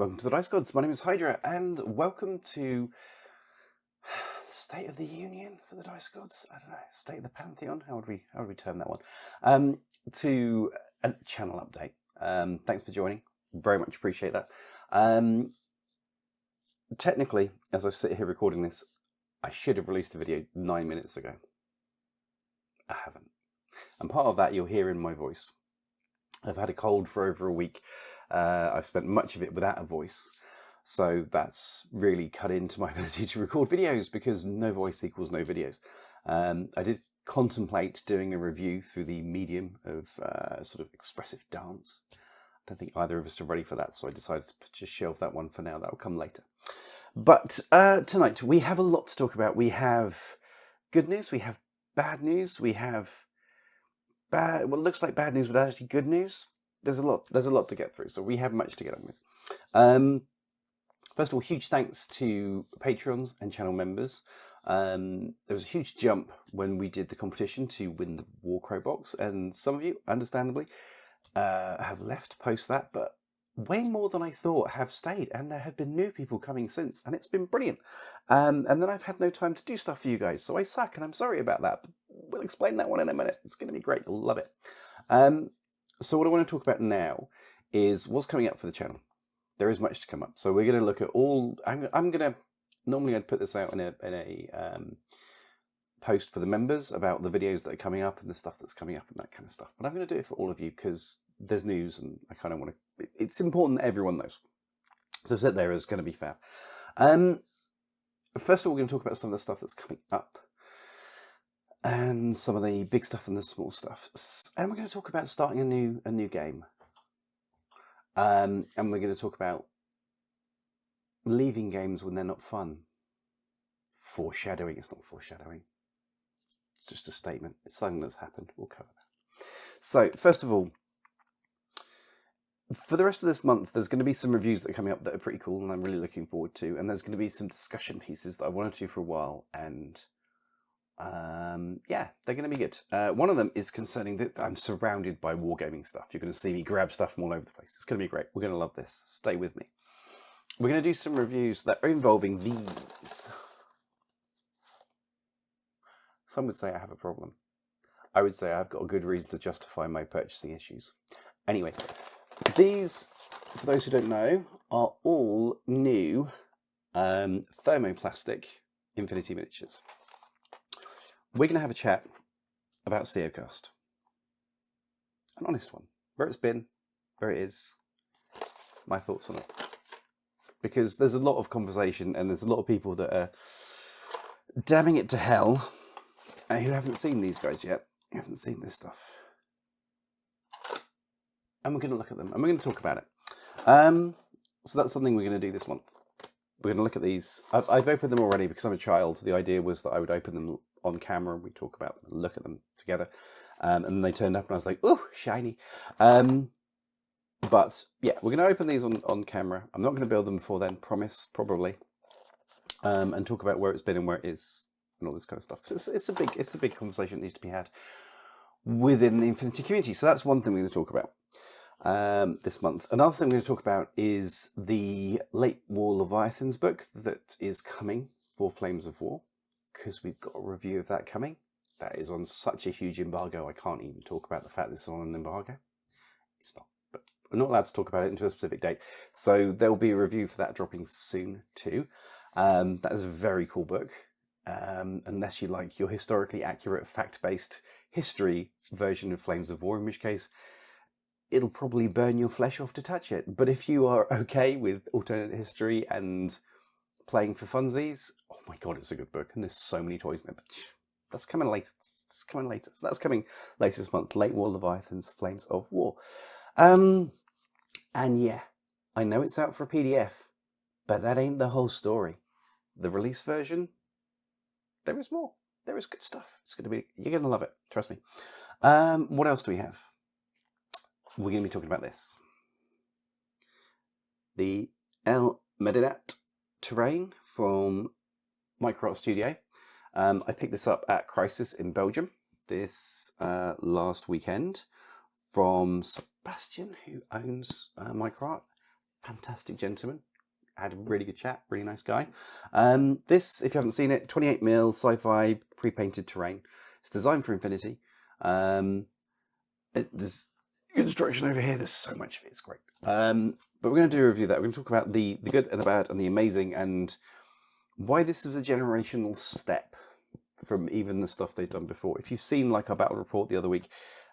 Welcome to the Dice Gods. My name is Hydra, and welcome to the State of the Union for the Dice Gods. I don't know, State of the Pantheon. How would we term that one? To a channel update. Thanks for joining. Very much appreciate that. Technically, as I sit here recording this, I should have released a video 9 minutes ago. I haven't, and part of that you'll hear in my voice. I've had a cold for over a week. I've spent much of it without a voice, so that's really cut into my ability to record videos because no voice equals no videos. I did contemplate doing a review through the medium of sort of expressive dance. I don't think either of us are ready for that, so I decided to just shelve that one for now. That will come later. But tonight we have a lot to talk about. We have good news, we have bad news, we have what looks like bad news, but actually good news. There's a lot to get through, so we have much to get on with. First of all, huge thanks to patrons and channel members. There was a huge jump when we did the competition to win the Warcrow box, and some of you, understandably, have left post that, but way more than I thought have stayed, and there have been new people coming since, and it's been brilliant. And then I've had no time to do stuff for you guys, so I suck, and I'm sorry about that. But we'll explain that one in a minute. It's going to be great. You'll love it. So what I want to talk about now is what's coming up for the channel. There is much to come up, so we're going to look at all. I'm going to normally I'd put this out in a post for the members about the videos that are coming up and the stuff that's coming up and that kind of stuff. But I'm going to do it for all of you because there's news and I kind of want to. It's important that everyone knows. So sit there is going to be fab. First of all, we're going to talk about some of the stuff that's coming up, and some of the big stuff and the small stuff. And we're going to talk about starting a new game. And we're going to talk about leaving games when they're not fun. Foreshadowing. It's not foreshadowing. It's just a statement. It's something that's happened. We'll cover that. So, first of all, for the rest of this month, there's going to be some reviews that are coming up that are pretty cool and I'm really looking forward to. And there's going to be some discussion pieces that I wanted to for a while, and yeah, they're going to be good. One of them is concerning that I'm surrounded by wargaming stuff. You're going to see me grab stuff from all over the place. It's going to be great. We're going to love this. Stay with me. We're going to do some reviews that are involving these. Some would say I have a problem. I would say I've got a good reason to justify my purchasing issues. Anyway, these, for those who don't know, are all new thermoplastic Infinity miniatures. We're going to have a chat about CEOcast. An honest one. Where it's been, where it is, my thoughts on it. Because there's a lot of conversation and there's a lot of people that are damning it to hell who haven't seen these guys yet, who haven't seen this stuff. And we're going to look at them and we're going to talk about it. So that's something we're going to do this month. We're going to look at these. I've opened them already because I'm a child. The idea was that I would open them on camera and we talk about them and look at them together. And then they turned up and I was like, oh, shiny. But yeah, we're going to open these on camera. I'm not going to build them before then, promise, probably. And talk about where it's been and where it is and all this kind of stuff. Because it's a big conversation that needs to be had within the Infinity community. So that's one thing we're going to talk about this month. Another thing we're going to talk about is the Late War Leviathans book that is coming for Flames of War, because we've got a review of that coming. That is on such a huge embargo, I can't even talk about the fact this is on an embargo. It's not, but we're not allowed to talk about it until a specific date. So there will be a review for that dropping soon too. That is a very cool book. Unless you like your historically accurate, fact-based history version of Flames of War, in which case it'll probably burn your flesh off to touch it. But if you are okay with alternate history and playing for funsies, oh my god, it's a good book, and there's so many toys in it. But that's coming later. It's coming later. So that's coming later this month. Late War Leviathans, Flames of War. And yeah, I know it's out for a PDF, but that ain't the whole story. The release version, there is more. There is good stuff. It's going to be, you're going to love it. Trust me. What else do we have? We're going to be talking about this. The El Medinat terrain from Micro Art Studio. I picked this up at Crisis in Belgium this last weekend from Sebastian, who owns Micro Art. fantastic gentleman. Had a really good chat, really nice guy. This, if you haven't seen it, 28mm sci-fi pre-painted terrain. It's designed for Infinity. There's instruction over here. There's so much of it. It's great. But we're going to do a review of that. We're going to talk about the good and the bad and the amazing and why this is a generational step from even the stuff they've done before. If you've seen like our battle report the other week,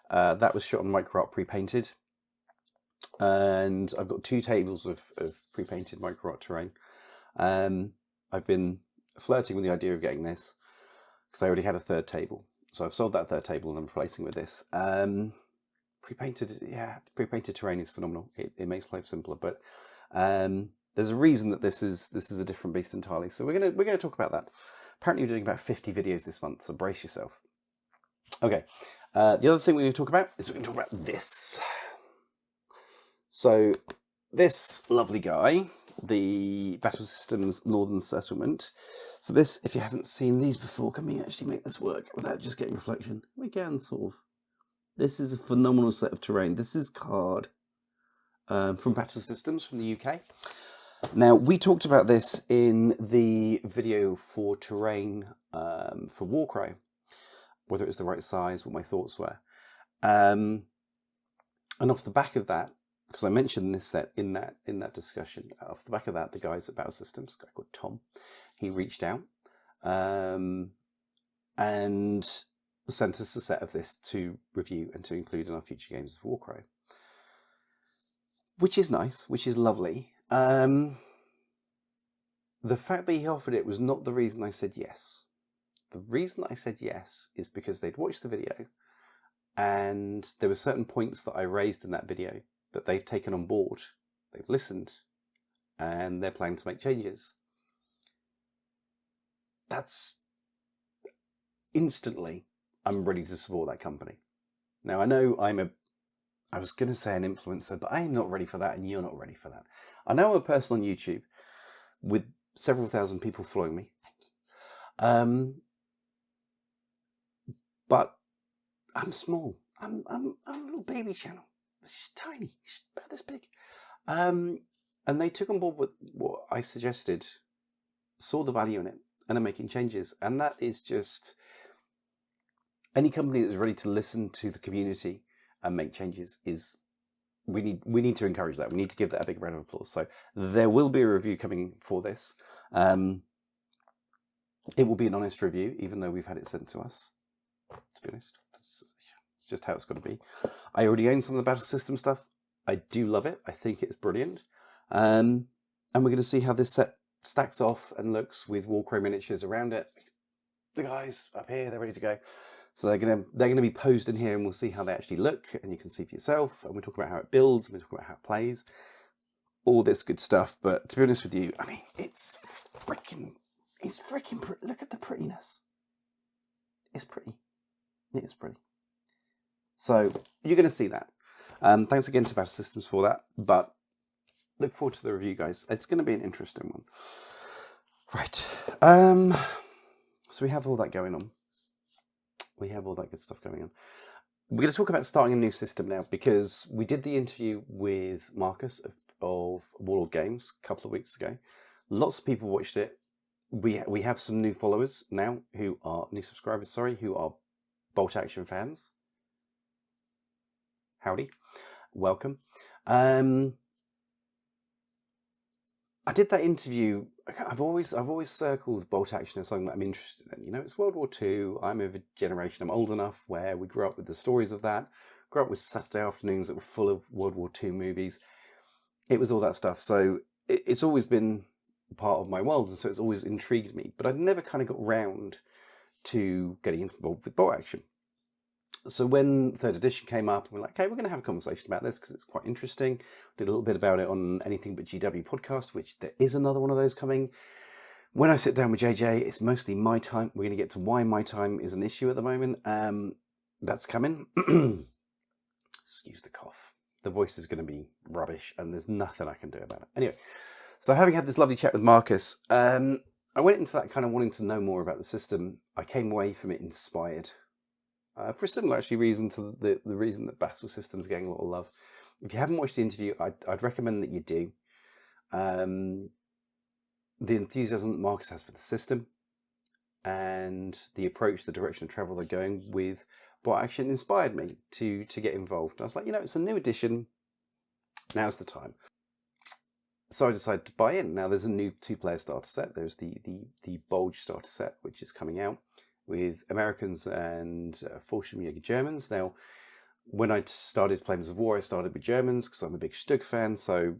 that was shot on micro art pre-painted. And I've got 2 tables of pre-painted micro art terrain. I've been flirting with the idea of getting this because I already had a 3rd table. So I've sold that 3rd table and I'm replacing with this. Pre-painted terrain is phenomenal. It makes life simpler, but there's a reason that this is a different beast entirely. So we're gonna talk about that. Apparently, we're doing about 50 videos this month, so brace yourself. Okay. The other thing we're going to talk about is we're going to talk about this. So this lovely guy, the Battle Systems Northern Settlement. So this, if you haven't seen these before, can we actually make this work without just getting reflection? We can, sort of. This is a phenomenal set of terrain. This is card from Battle Systems from the UK. Now, we talked about this in the video for terrain for Warcry, whether it was the right size, what my thoughts were. And off the back of that, because I mentioned this set in that discussion, off the back of that, the guys at Battle Systems, a guy called Tom, he reached out and sent us a set of this to review and to include in our future games of Warcry. Which is nice, which is lovely. The fact that he offered it was not the reason I said yes. The reason I said yes is because they'd watched the video and there were certain points that I raised in that video that they've taken on board. They've listened and they're planning to make changes. That's instantly, I'm ready to support that company. Now, I know I was going to say an influencer, but I'm not ready for that and you're not ready for that. I know I'm a person on YouTube with several thousand people following me. But I'm small. I'm a little baby channel. It's just tiny. It's about this big. And they took on board what I suggested, saw the value in it, and are making changes. And that is just any company that's ready to listen to the community and make changes is we need to encourage that. We need to give that a big round of applause. So there will be a review coming for this. It will be an honest review, even though we've had it sent to us. To be honest, that's just how it's got to be. I already own some of the Battle System stuff. I do love it. I think it's brilliant. And we're going to see how this set stacks off and looks with Warcry miniatures around it. The guys up here, they're ready to go. So they're going to be posed in here, and we'll see how they actually look, and you can see for yourself. And we'll talk about how it builds, and we'll talk about how it plays, all this good stuff. But to be honest with you, I mean, it's freaking pretty. Look at the prettiness. It's pretty. It is pretty. So you're going to see that. Thanks again to Battle Systems for that. But look forward to the review, guys. It's going to be an interesting one. Right. So we have all that going on. We have all that good stuff going on. We're going to talk about starting a new system now, because we did the interview with Marcus of Warlord Games a couple of weeks ago. Lots of people watched it. We have some new followers now new subscribers, who are Bolt Action fans. Howdy. Welcome. I did that interview. I've always circled Bolt Action as something that I'm interested in. You know, it's World War II. I'm of a generation. I'm old enough where we grew up with the stories of that. Grew up with Saturday afternoons that were full of World War II movies. It was all that stuff. So it's always been part of my world, and so it's always intrigued me. But I've never kind of got round to getting involved with Bolt Action. So when 3rd edition came up, we're like, okay, we're going to have a conversation about this because it's quite interesting. We did a little bit about it on Anything But GW podcast, which there is another one of those coming. When I sit down with JJ, it's mostly my time. We're going to get to why my time is an issue at the moment. That's coming. Excuse the cough. The voice is going to be rubbish and there's nothing I can do about it. Anyway, so having had this lovely chat with Marcus, I went into that kind of wanting to know more about the system. I came away from it inspired. For a similar actually reason to the reason that Battle Systems are getting a lot of love. If you haven't watched the interview, I'd recommend that you do. the enthusiasm that Marcus has for the system, and the approach, the direction of travel they're going with, what actually inspired me to get involved. I was like, it's a new edition, now's the time. So I decided to buy in. Now there's a new 2-player starter set. There's the Bulge starter set, which is coming out with Americans and Fallschirmjäger Germans. Now, when I started Flames of War, I started with Germans because I'm a big Stug fan, so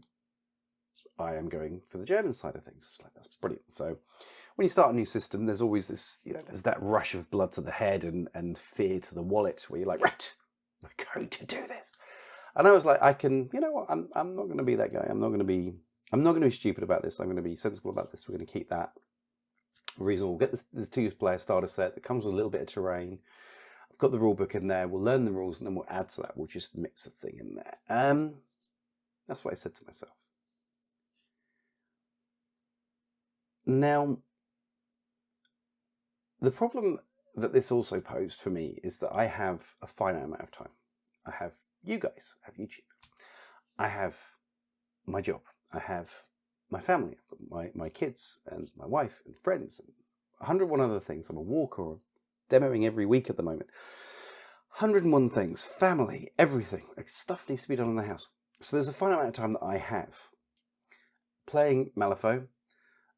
I am going for the German side of things. It's like, that's brilliant. So when you start a new system, there's always this, there's that rush of blood to the head and fear to the wallet, where you're like, right, we're going to do this. And I was like, I'm not going to be that guy. I'm not going to be stupid about this. I'm going to be sensible about this. We're going to keep that reasonable. We'll get this 2-player starter set that comes with a little bit of terrain. I've got the rule book in there. We'll learn the rules, and then we'll add to that. We'll just mix the thing in there. That's what I said to myself. Now, the problem that this also posed for me is that I have a finite amount of time. I have you guys, I have YouTube. I have my job. I have my family. I've got my kids and my wife and friends and 101 other things. I'm a walker, or demoing every week at the moment. 101 things, family, everything. Stuff needs to be done in the house. So there's a finite amount of time that I have. Playing Malifaux,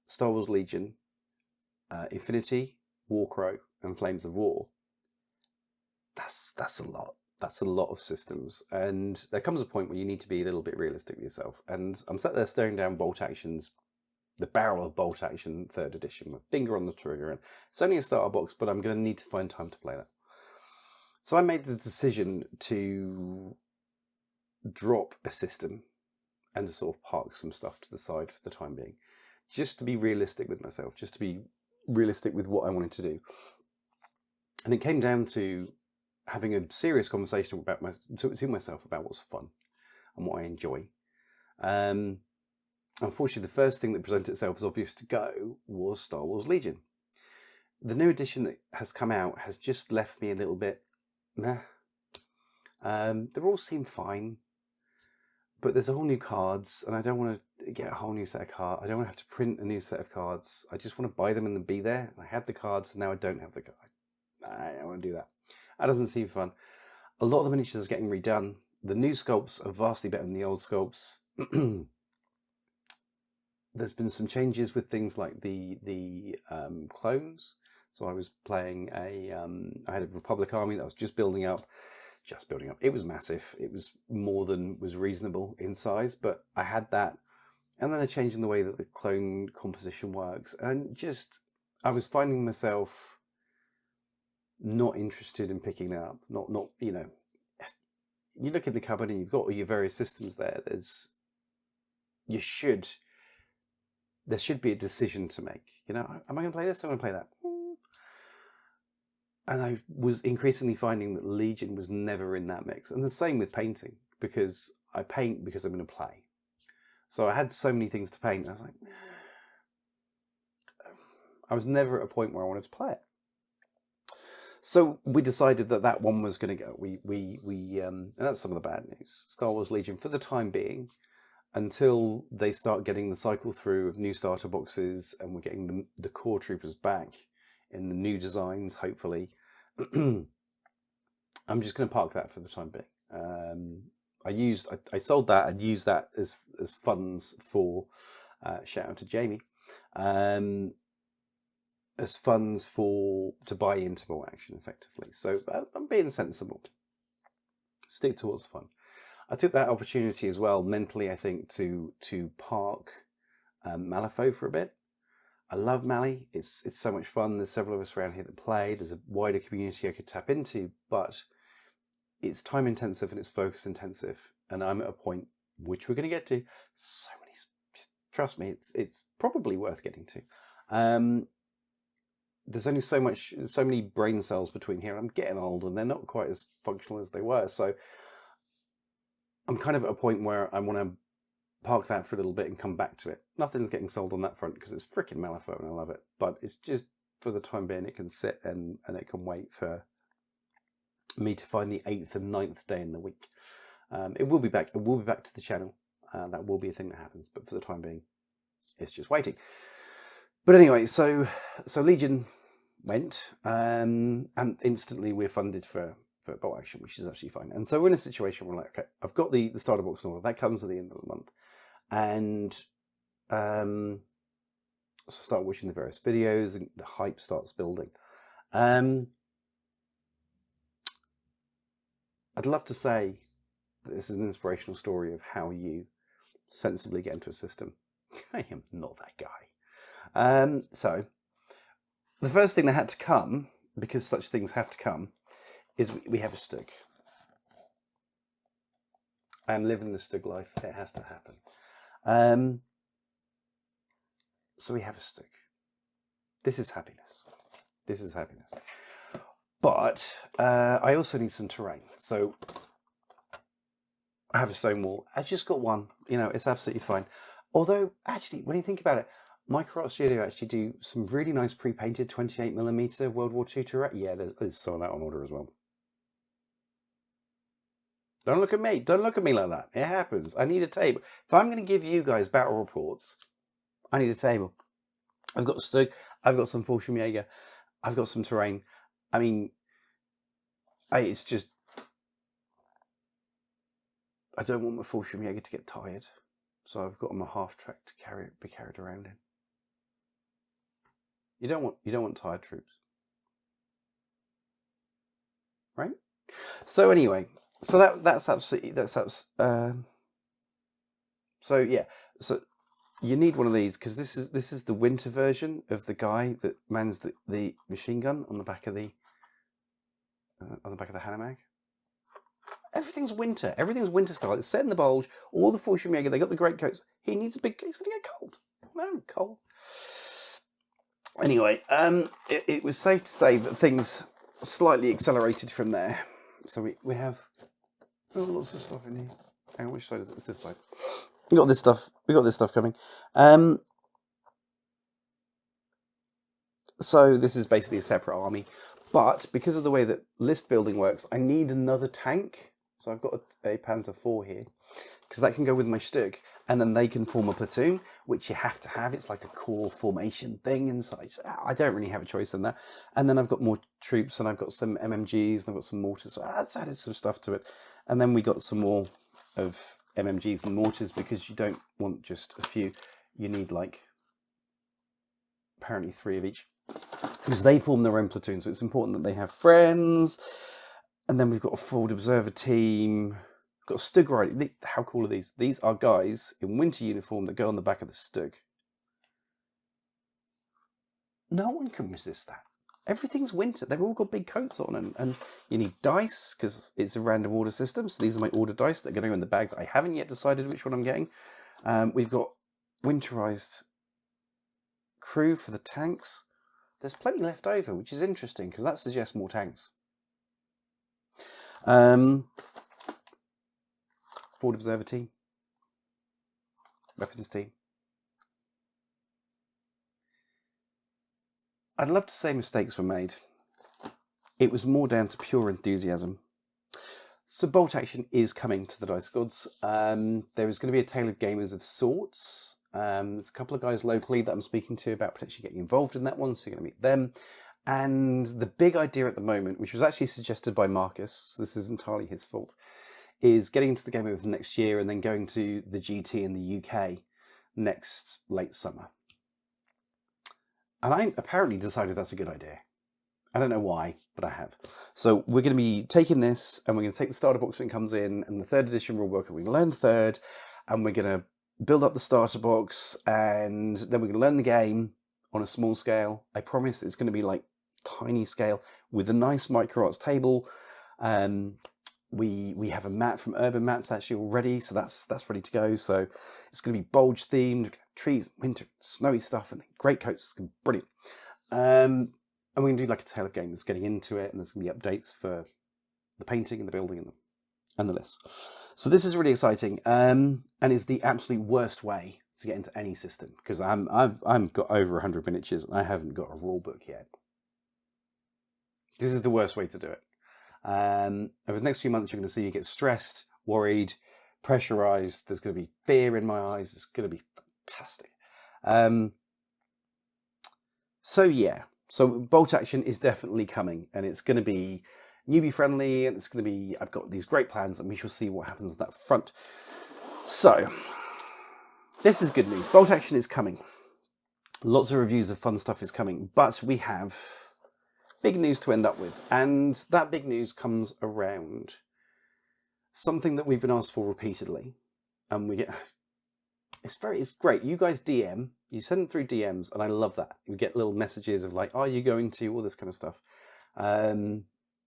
Star Wars Legion, Infinity, Warcrow, and Flames of War. That's a lot. That's a lot of systems. And there comes a point where you need to be a little bit realistic with yourself. And I'm sat there staring down Bolt Action's, the barrel of Bolt Action 3rd edition, with finger on the trigger. And it's only a starter box, but I'm going to need to find time to play that. So I made the decision to drop a system and to sort of park some stuff to the side for the time being. Just to be realistic with myself, just to be realistic with what I wanted to do. And it came down to having a serious conversation about to myself about what's fun and what I enjoy. Unfortunately, the first thing that presented itself as obvious to go was Star Wars Legion. The new edition that has come out has just left me a little bit meh. They all seem fine, but there's all new cards, and I don't want to get a whole new set of cards. I don't want to have to print a new set of cards. I just want to buy them and then be there. I had the cards, and now I don't have the cards. I don't want to do that. That doesn't seem fun. A lot of the miniatures are getting redone. The new sculpts are vastly better than the old sculpts. There's been some changes with things like the clones. So I was playing I had a Republic army that I was just building up. It was massive. It was more than was reasonable in size, but I had that. And then they're changing the way that the clone composition works. And I was finding myself not interested in picking it up. Not you look in the cupboard and you've got all your various systems there. There should be a decision to make. Am I going to play this? Am I going to play that? And I was increasingly finding that Legion was never in that mix. And the same with painting, because I paint because I'm going to play. So I had so many things to paint. I was like, I was never at a point where I wanted to play it. So we decided that one was going to go. And that's some of the bad news. Star Wars Legion, for the time being, until they start getting the cycle through of new starter boxes and we're getting the core troopers back in the new designs, hopefully, I'm just going to park that for the time being. I sold that and used that as funds for, shout out to Jamie, as funds to buy into Bolt Action effectively. So I'm being sensible. Stick to what's fun. I took that opportunity as well mentally, I think, to park Malifaux for a bit. I love Mali. It's so much fun. There's several of us around here that play. There's a wider community I could tap into, but it's time intensive and it's focus intensive. And I'm at a point, which we're going to get to, trust me, it's probably worth getting to. There's only so many brain cells between here. I'm getting old and they're not quite as functional as they were. So I'm kind of at a point where I want to park that for a little bit and come back to it. Nothing's getting sold on that front because it's freaking Malifaux and I love it. But it's just, for the time being, it can sit and it can wait for me to find the 8th and 9th day in the week. It will be back. It will be back to the channel. That will be a thing that happens, but for the time being, it's just waiting. But anyway, so Legion went, and instantly we're funded for bolt action, which is actually fine. And so we're in a situation where we're like, okay, I've got the starter box and all that comes at the end of the month, and so I start watching the various videos, and the hype starts building. I'd love to say that this is an inspirational story of how you sensibly get into a system. I am not that guy. So the first thing that had to come, because such things have to come, is we have a Stug. I'm living the Stug life. It has to happen. So we have a Stug. This is happiness. This is happiness. But I also need some terrain. So I have a stone wall. I just got one. You know, it's absolutely fine. Although, actually, when you think about it, Micro Art Studio actually do some really nice pre-painted 28mm World War II terrain. Yeah, there's some of that on order as well. Don't look at me. Don't look at me like that. It happens. I need a table. If I'm going to give you guys battle reports, I need a table. I've got Stug. I've got some Fallschirmjäger. I've got some terrain. I mean, it's just... I don't want my Fallschirmjäger to get tired. So I've got him a half track to be carried around in. You don't want tired troops, right? So anyway, so that's absolutely so yeah. So you need one of these because this is the winter version of the guy that mans the machine gun on the back of the Hanomag. Everything's winter. Everything's winter style. It's set in the bulge. All the Fallschirmjäger, they got the great coats. He needs a big. He's going to get cold. No, cold. Anyway, it was safe to say that things slightly accelerated from there. So we have lots of stuff in here. Hang on, which side is it? It's this side. We got this stuff. We got this stuff coming. So this is basically a separate army, but because of the way that list building works, I need another tank. So I've got a Panzer IV here, because that can go with my Stug, and then they can form a platoon, which you have to have. It's like a core formation thing inside. So I don't really have a choice in that. And then I've got more troops, and I've got some MMGs, and I've got some mortars. So that's added some stuff to it. And then we got some more of MMGs and mortars, because you don't want just a few. You need like apparently 3 of each, because they form their own platoon. So it's important that they have friends. And then we've got a forward observer team. We've got a Stug rider. How cool are these? These are guys in winter uniform that go on the back of the Stug. No one can resist that. Everything's winter. They've all got big coats on, and you need dice because it's a random order system. So these are my order dice that are going to go in the bag that I haven't yet decided which one I'm getting. We've got winterized crew for the tanks. There's plenty left over, which is interesting because that suggests more tanks. Forward observer team, weapons team. I'd love to say mistakes were made. It was more down to pure enthusiasm. So bolt action is coming to the Dice Gods. There is going to be a Tale of Gamers of sorts. There's a couple of guys locally that I'm speaking to about potentially getting involved in that one, so you're going to meet them. And the big idea at the moment, which was actually suggested by Marcus, so this is entirely his fault, is getting into the game over the next year and then going to the GT in the UK next late summer. And I apparently decided that's a good idea. I don't know why, but I have. So we're going to be taking this, and we're going to take the starter box when it comes in, and the 3rd edition rulebook, and we're going to learn 3rd, and we're going to build up the starter box, and then we're going to learn the game on a small scale. I promise it's going to be like tiny scale with a nice Micro Arts table. We have a mat from Urban Mats actually already, so that's ready to go. So it's going to be bulge themed, trees, winter, snowy stuff, and great coats. It's going to be brilliant. And we're going to do like a Tale of Gamers getting into it, and there's going to be updates for the painting and the building and the list. So this is really exciting, and is the absolute worst way to get into any system, because I've got over 100 miniatures and I haven't got a rule book yet. This is the worst way to do it. Over the next few months, you're going to see me get stressed, worried, pressurized. There's going to be fear in my eyes. It's going to be fantastic. So yeah, so bolt action is definitely coming, and it's going to be newbie friendly, and it's going to be, I've got these great plans, and we shall see what happens on that front. So this is good news. Bolt action is coming. Lots of reviews of fun stuff is coming, but we have big news to end up with, and that big news comes around something that we've been asked for repeatedly, and we get, it's great. You guys DM, you send them through DMs, and I love that. You get little messages of like, are you going to, all this kind of stuff.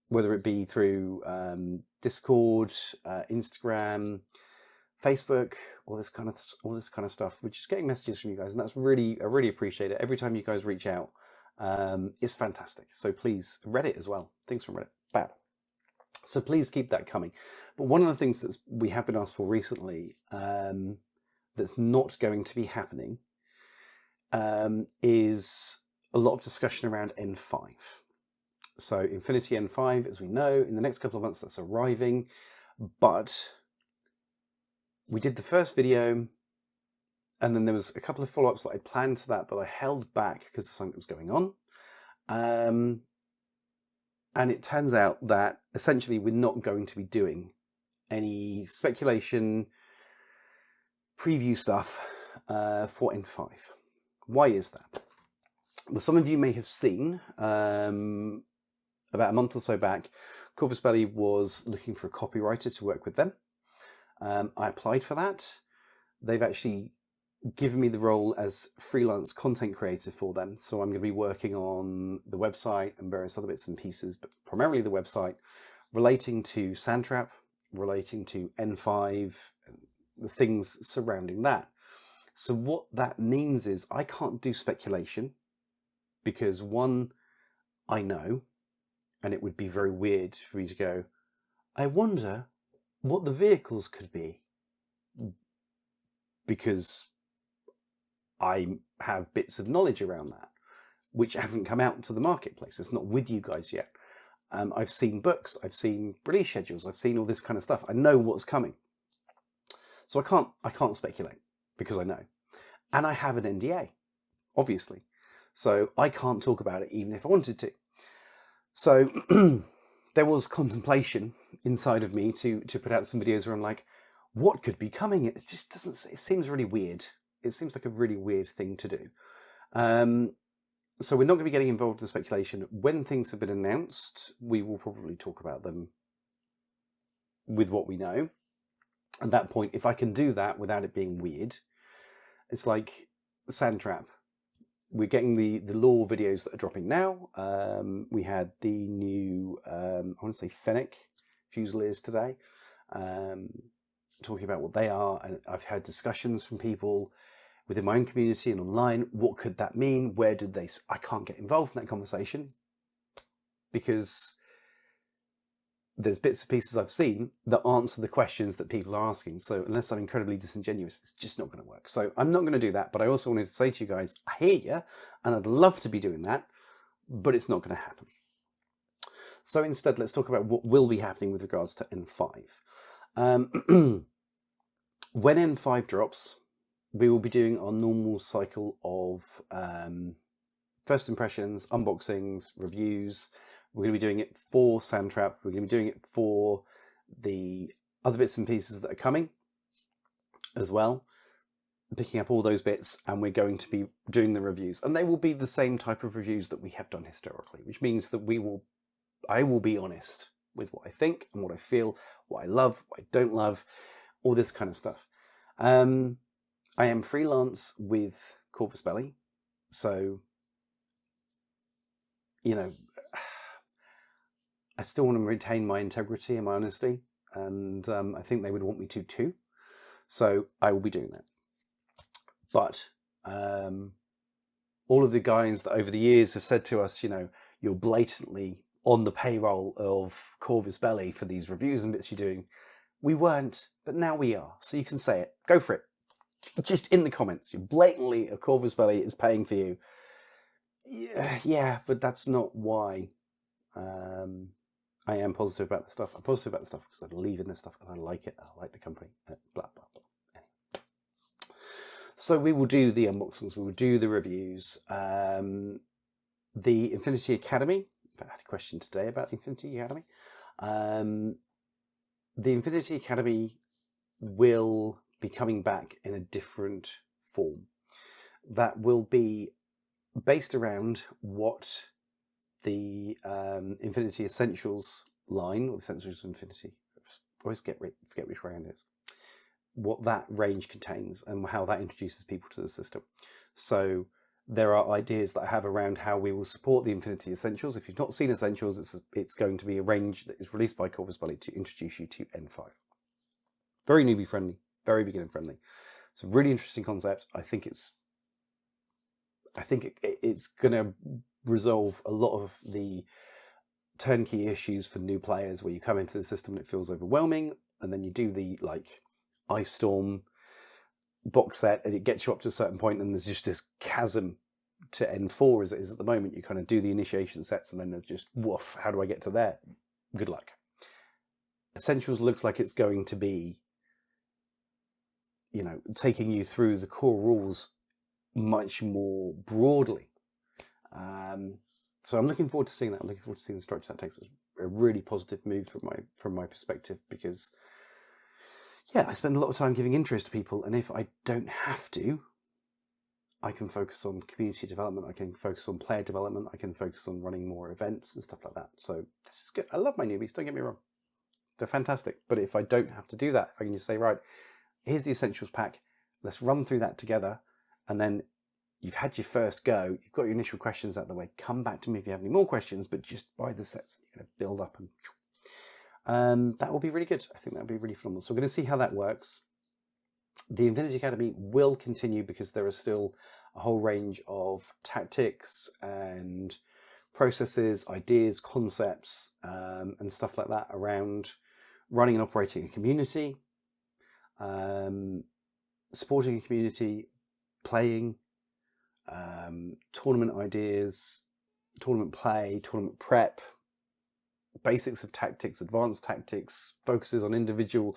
Whether it be through Discord, Instagram, Facebook, all this kind of stuff. We're just getting messages from you guys, and that's really, I really appreciate it. Every time you guys reach out, it's fantastic. So please, Reddit as well. Things from Reddit, fab. So please keep that coming. But one of the things that we have been asked for recently, that's not going to be happening, is a lot of discussion around N5. So Infinity N5, as we know, in the next couple of months that's arriving, but we did the first video, and then there was a couple of follow-ups that I planned to that, but I held back because of something that was going on. And it turns out that essentially we're not going to be doing any speculation preview stuff for N5. Why is that? Well, some of you may have seen about a month or so back, Corvus Belli was looking for a copywriter to work with them. I applied for that. They've actually given me the role as freelance content creator for them. So I'm going to be working on the website and various other bits and pieces, but primarily the website relating to Sandtrap, relating to N5, the things surrounding that. So what that means is I can't do speculation because, one, I know, and it would be very weird for me to go, I wonder what the vehicles could be, because I have bits of knowledge around that which haven't come out to the marketplace. It's not with you guys yet. I've seen books, I've seen release schedules, I've seen all this kind of stuff. I know what's coming. So I can't speculate because I know. And I have an NDA, obviously. So I can't talk about it even if I wanted to. So there was contemplation inside of me to put out some videos where I'm like, what could be coming? It just doesn't, it seems really weird. It seems like a really weird thing to do. So we're not going to be getting involved in speculation. When things have been announced, we will probably talk about them with what we know. At that point, if I can do that without it being weird, it's like Sandtrap. We're getting the lore videos that are dropping now. We had the new, I want to say Fennec Fusiliers today, talking about what they are. And I've had discussions from people within my own community and online. What could that mean? Where did they... I can't get involved in that conversation because there's bits and pieces I've seen that answer the questions that people are asking. So unless I'm incredibly disingenuous, it's just not going to work. So I'm not going to do that. But I also wanted to say to you guys, I hear you, and I'd love to be doing that, but it's not going to happen. So instead, let's talk about what will be happening with regards to N5. When N5 drops, we will be doing our normal cycle of first impressions, unboxings, reviews. We're going to be doing it for Sandtrap. We're going to be doing it for the other bits and pieces that are coming as well, picking up all those bits, and we're going to be doing the reviews. And they will be the same type of reviews that we have done historically, which means that I will be honest with what I think and what I feel, what I love, what I don't love, all this kind of stuff. I am freelance with Corvus Belli, so, you know, I still want to retain my integrity and my honesty, and I think they would want me to too, so I will be doing that. But all of the guys that over the years have said to us, you know, you're blatantly on the payroll of Corvus Belli for these reviews and bits you're doing. We weren't, but now we are, so you can say it. Go for it. Just in the comments, you blatantly, a Corvus Belli is paying for you. Yeah, but that's not why I am positive about the stuff. I'm positive about the stuff because I believe in this stuff and I like it. I like the company. Blah, blah, blah. Anyway. So we will do the unboxings. We will do the reviews. The Infinity Academy. I had a question today about the Infinity Academy. The Infinity Academy will be coming back in a different form. That will be based around what the Infinity Essentials line, or the Essentials Infinity, I always forget which round it is, what that range contains and how that introduces people to the system. So there are ideas that I have around how we will support the Infinity Essentials. If you've not seen Essentials, it's going to be a range that is released by Corvus Belli to introduce you to N5. Very newbie friendly, very beginner friendly. It's a really interesting concept. I think it's going to resolve a lot of the turnkey issues for new players where you come into the system and it feels overwhelming, and then you do the like Ice Storm box set and it gets you up to a certain point and there's just this chasm to N4 as it is at the moment. You kind of do the initiation sets and then there's just woof, how do I get to there? Good luck. Essentials looks like it's going to be, you know, taking you through the core rules much more broadly. So I'm looking forward to seeing that. I'm looking forward to seeing the structure that takes. Us a really positive move from my perspective, because yeah, I spend a lot of time giving interest to people, and if I don't have to, I can focus on community development, I can focus on player development, I can focus on running more events and stuff like that. So this is good. I love my newbies, don't get me wrong. They're fantastic. But if I don't have to do that, if I can just say, right, here's the Essentials pack, let's run through that together, and then you've had your first go, you've got your initial questions out of the way, come back to me if you have any more questions, but just buy the sets, you're going to build up, and that will be really good. I think that will be really phenomenal. So we're going to see how that works. The Infinity Academy will continue because there are still a whole range of tactics and processes, ideas, concepts, and stuff like that around running and operating a community, supporting a community, playing, tournament ideas, tournament play, tournament prep, basics of tactics, advanced tactics, focuses on individual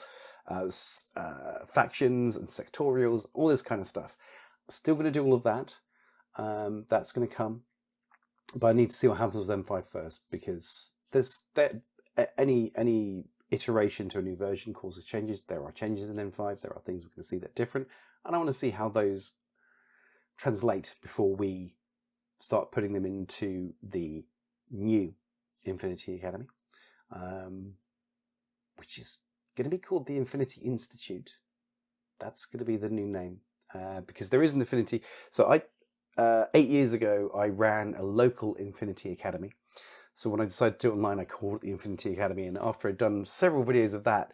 factions and sectorials, all this kind of stuff. Still going to do all of that. That's going to come, but I need to see what happens with M5 first, because any iteration to a new version causes changes. There are changes in M5. There are things we're going to see that are different, and I want to see how those translate before we start putting them into the new Infinity Academy, which is going to be called the Infinity Institute. That's going to be the new name, because there is an Infinity. So 8 years ago, I ran a local Infinity Academy. So when I decided to do it online, I called it the Infinity Academy. And after I'd done several videos of that,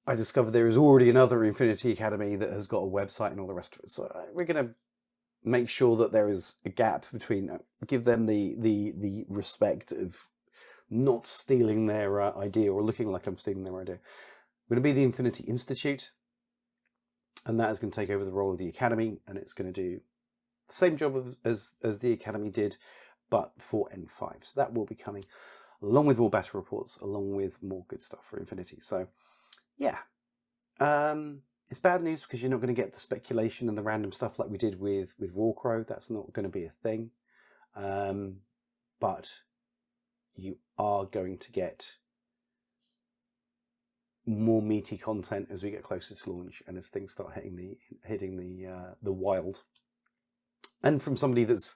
I discovered there is already another Infinity Academy that has got a website and all the rest of it. So we're going to make sure that there is a gap between, give them the respect of not stealing their idea or looking like I'm stealing their idea. We're going to be the Infinity Institute, and that is going to take over the role of the Academy, and it's going to do the same job as the Academy did, but for N5. So that will be coming, along with more battle reports, along with more good stuff for Infinity. So yeah, it's bad news because you're not going to get the speculation and the random stuff like we did with Rawcrow. That's not going to be a thing. But you are going to get more meaty content as we get closer to launch and as things start hitting the wild. And from somebody that's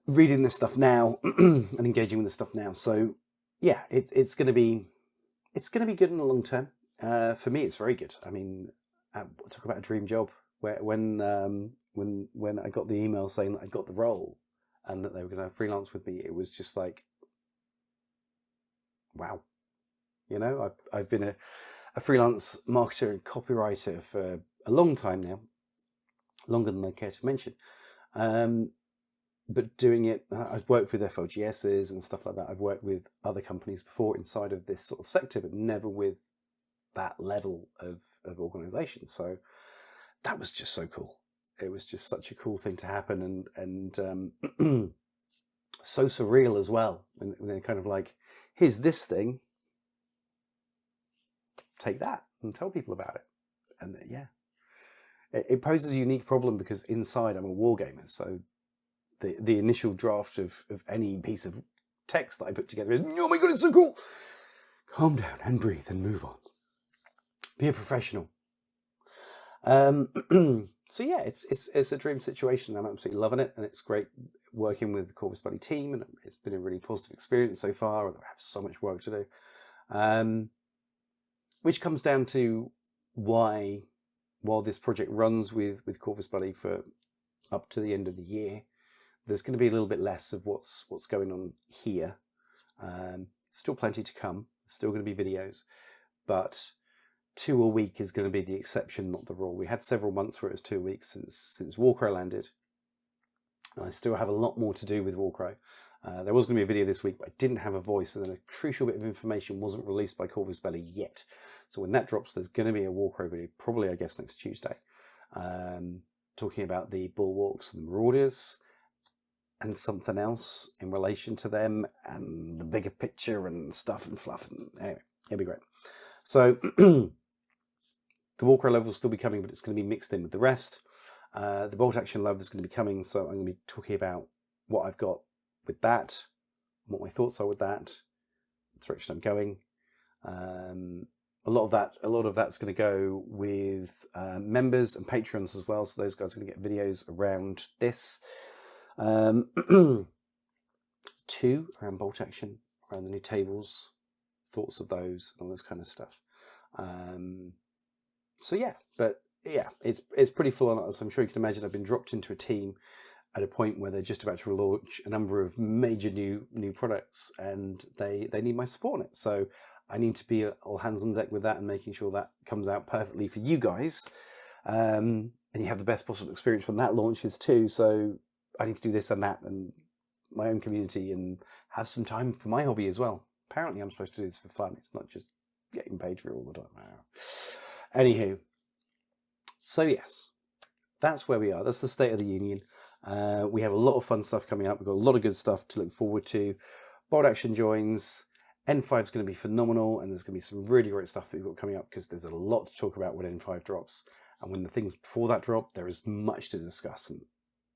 reading this stuff now and engaging with this stuff now, so yeah, it's going to be good in the long term. For me, it's very good. I mean, talk about a dream job. When I got the email saying that I got the role and that they were going to freelance with me, it was just like, wow. You know, I've been a freelance marketer and copywriter for a long time now, longer than I care to mention. But doing it, I've worked with FLGSs and stuff like that. I've worked with other companies before inside of this sort of sector, but never with that level of organisation. So that was just so cool. It was just such a cool thing to happen, and so surreal as well. And they're kind of like, here's this thing, take that and tell people about it. And yeah, it poses a unique problem because inside I'm a wargamer. So the initial draft of any piece of text that I put together is, oh my God, it's so cool. Calm down and breathe and move on. Be a professional. So yeah, it's a dream situation. I'm absolutely loving it, and it's great working with the Corvus Belli team, and it's been a really positive experience so far. I have so much work to do, which comes down to why, while this project runs with Corvus Belli for up to the end of the year, there's going to be a little bit less of what's going on here. Still plenty to come. Still going to be videos, but 2 a week is going to be the exception, not the rule. We had several months where it was 2 weeks since Warcrow landed, and I still have a lot more to do with Warcrow. There was going to be a video this week, but I didn't have a voice, and then a crucial bit of information wasn't released by Corvus Belli yet. So when that drops, there's going to be a Warcrow video, probably I guess next Tuesday, talking about the Bulwarks and Marauders and something else in relation to them and the bigger picture and stuff and fluff. And anyway, it'll be great. So the Warcrow level will still be coming, but it's going to be mixed in with the rest. The bolt action love is going to be coming, so I'm going to be talking about what I've got with that, what my thoughts are with that, the direction I'm going. A lot of that's going to go with members and patrons as well. So those guys are going to get videos around this. 2 around bolt action, around the new tables, thoughts of those, and all this kind of stuff. So yeah, but yeah, it's pretty full on. As I'm sure you can imagine, I've been dropped into a team at a point where they're just about to launch a number of major new products, and they need my support on it. So I need to be all hands on deck with that and making sure that comes out perfectly for you guys, and you have the best possible experience when that launches too. So I need to do this and that and my own community and have some time for my hobby as well. Apparently I'm supposed to do this for fun. It's not just getting paid for it all the time. Anywho, so yes, that's where we are. That's the state of the union. We have a lot of fun stuff coming up. We've got a lot of good stuff to look forward to. Bolt action joins. N5 is going to be phenomenal, and there's going to be some really great stuff that we've got coming up because there's a lot to talk about when N5 drops. And when the things before that drop, there is much to discuss. And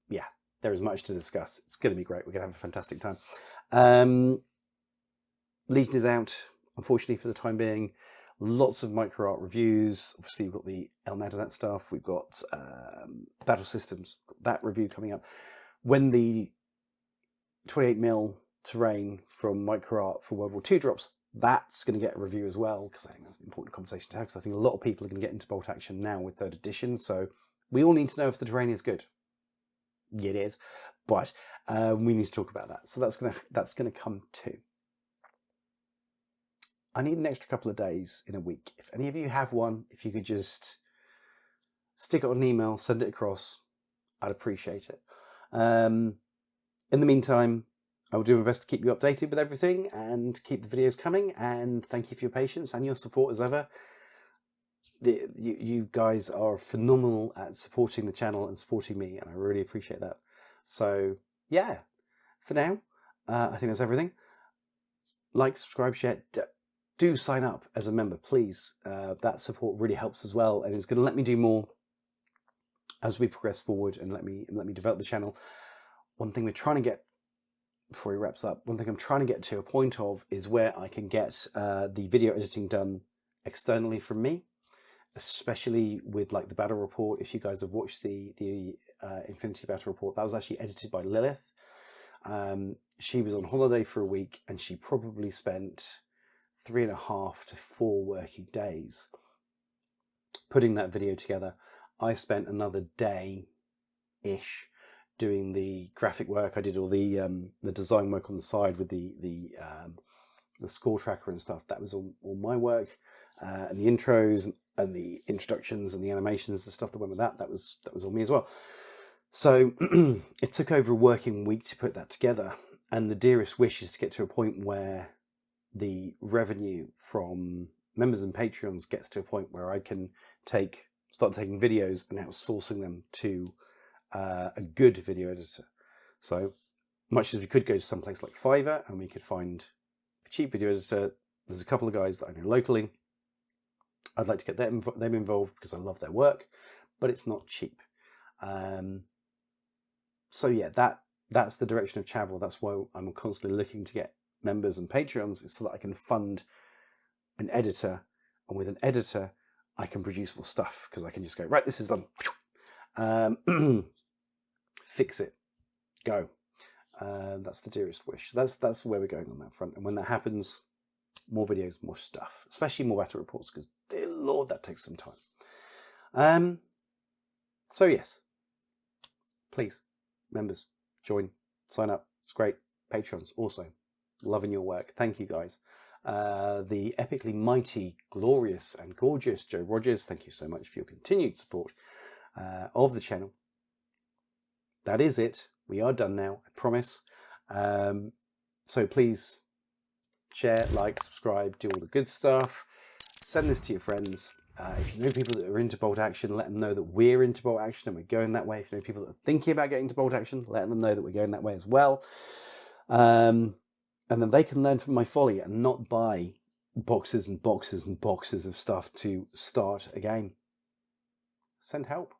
yeah, there is much to discuss. It's going to be great. We're going to have a fantastic time. Legion is out, unfortunately, for the time being. Lots of micro art reviews. Obviously, we've got the El Madanet stuff. We've got Battle Systems, got that review coming up. When the 28mm terrain from micro art for World War II drops, that's going to get a review as well, because I think that's an important conversation to have, because I think a lot of people are going to get into bolt action now with 3rd edition. So we all need to know if the terrain is good. Yeah, it is, but we need to talk about that. So that's gonna come too. I need an extra couple of days in a week. If any of you have one, if you could just stick it on an email, send it across, I'd appreciate it. In the meantime, I will do my best to keep you updated with everything and keep the videos coming. And thank you for your patience and your support as ever. You guys are phenomenal at supporting the channel and supporting me, and I really appreciate that. So yeah, for now, I think that's everything. Like, subscribe, share. Do sign up as a member, please. That support really helps as well, and it's going to let me do more as we progress forward and let me develop the channel. One thing we're trying to get, before he wraps up, one thing I'm trying to get to a point of is where I can get the video editing done externally from me, especially with like the battle report. If you guys have watched the Infinity battle report, that was actually edited by Lilith. She was on holiday for a week, and she probably spent 3.5 to 4 working days putting that video together. I spent another day-ish doing the graphic work. I did all the design work on the side with the score tracker and stuff. That was all my work, and the intros and the introductions and the animations and stuff that went with that. That was all me as well. So it took over a working week to put that together, and the dearest wish is to get to a point where the revenue from members and Patreons gets to a point where I can start taking videos and outsourcing them to a good video editor. So much as we could go to some place like Fiverr and we could find a cheap video editor, there's a couple of guys that I know locally. I'd like to get them involved because I love their work, but it's not cheap. So yeah, that's the direction of travel. That's why I'm constantly looking to get members and Patreons, so that I can fund an editor, and with an editor I can produce more stuff, because I can just go, right, this is done, fix it, go. That's the dearest wish. That's where we're going on that front, and when that happens, more videos, more stuff, especially more battle reports, because dear Lord, that takes some time. So yes, please, members, join, sign up. It's great. Patrons also, loving your work. Thank you guys. The epically mighty, glorious and gorgeous Joe Rogers, thank you so much for your continued support of the channel. That is it. We are done now, I promise. So please share, like, subscribe, do all the good stuff. Send this to your friends. If you know people that are into bolt action, let them know that we're into bolt action and we're going that way. If you know people that are thinking about getting into bolt action, let them know that we're going that way as well. And then they can learn from my folly and not buy boxes and boxes and boxes of stuff to start a game. Send help.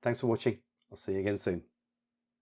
Thanks for watching. I'll see you again soon.